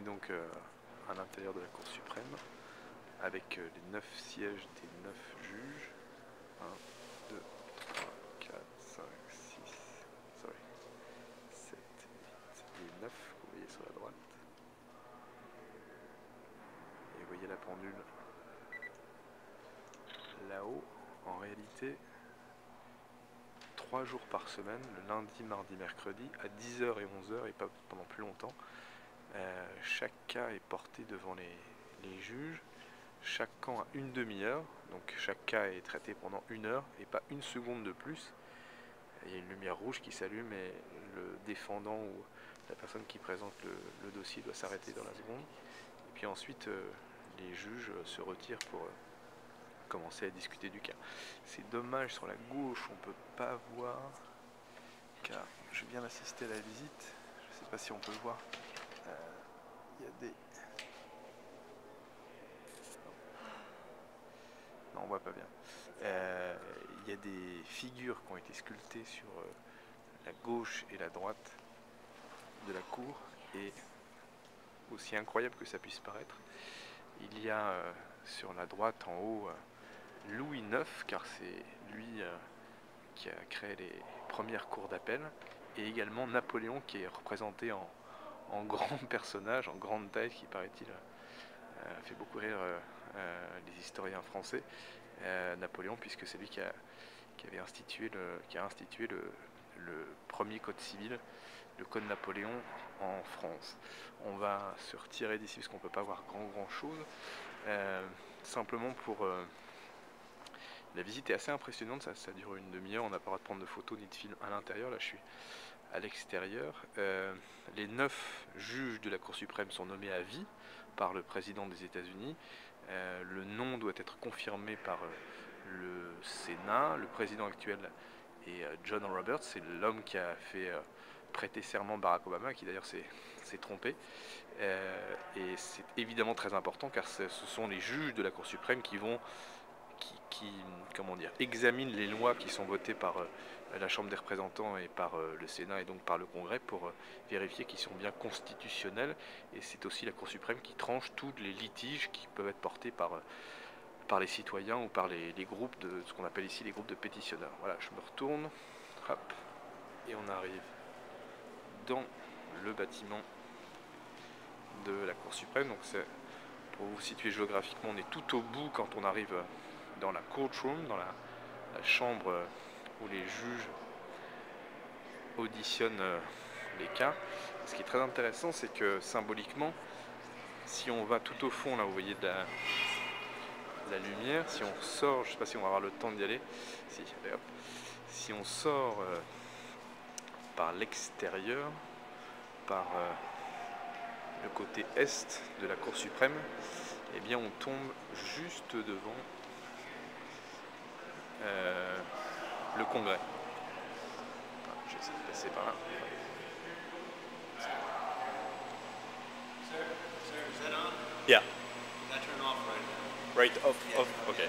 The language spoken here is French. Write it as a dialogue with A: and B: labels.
A: donc à l'intérieur de la Cour suprême avec les 9 sièges des 9 juges. 1, 2, 3, 4, 5, 6, 7, 8 et 9 que vous voyez sur la droite. Et vous voyez la pendule là-haut. En réalité, 3 jours par semaine, le lundi, mardi, mercredi, à 10h et 11h, et pas pendant plus longtemps. Chaque cas est porté devant les juges. Chaque camp a une demi-heure, donc chaque cas est traité pendant 1 heure et pas 1 seconde de plus. Il y a une lumière rouge qui s'allume et le défendant ou la personne qui présente le dossier doit s'arrêter dans la seconde. Et puis ensuite, les juges se retirent pour commencer à discuter du cas. C'est dommage, sur la gauche, on ne peut pas voir, car je viens d'assister à la visite. Je ne sais pas si on peut le voir. Il y a des... Non, on voit pas bien. Il y a des figures qui ont été sculptées sur la gauche et la droite de la cour, et aussi incroyable que ça puisse paraître, il y a sur la droite en haut Louis IX, car c'est lui qui a créé les premières cours d'appel, et également Napoléon, qui est représenté en grand personnage, en grande taille, qui paraît-il fait beaucoup rire les historiens français. Napoléon, puisque c'est lui qui a institué le premier code civil, le code Napoléon en France. On va se retirer d'ici parce qu'on ne peut pas voir grand chose. Simplement pour... la visite est assez impressionnante, ça dure une demi-heure, on n'a pas le droit de prendre de photos ni de films à l'intérieur, là je suis à l'extérieur. Les 9 juges de la Cour suprême sont nommés à vie par le président des États-Unis. Le nom doit être confirmé par le Sénat. Le président actuel est John Roberts, c'est l'homme qui a fait prêter serment Barack Obama, qui d'ailleurs s'est trompé. Et c'est évidemment très important, car ce sont les juges de la Cour suprême qui vont examinent les lois qui sont votées par la Chambre des représentants et par le Sénat et donc par le Congrès pour vérifier qu'ils sont bien constitutionnels. Et c'est aussi la Cour suprême qui tranche tous les litiges qui peuvent être portés par les citoyens ou par les groupes de ce qu'on appelle ici les groupes de pétitionnaires. Voilà, je me retourne, hop, et on arrive dans le bâtiment de la Cour suprême. Donc c'est, pour vous situer géographiquement, on est tout au bout quand on arrive dans la courtroom, dans la chambre où les juges auditionnent les cas. Ce qui est très intéressant, c'est que symboliquement, si on va tout au fond, là vous voyez de la lumière, si on sort, je ne sais pas si on va avoir le temps d'y aller, si on sort par l'extérieur, par le côté est de la Cour suprême, eh bien on tombe juste devant le Congrès. J'essaie de passer par là. Yeah. Right off. Okay.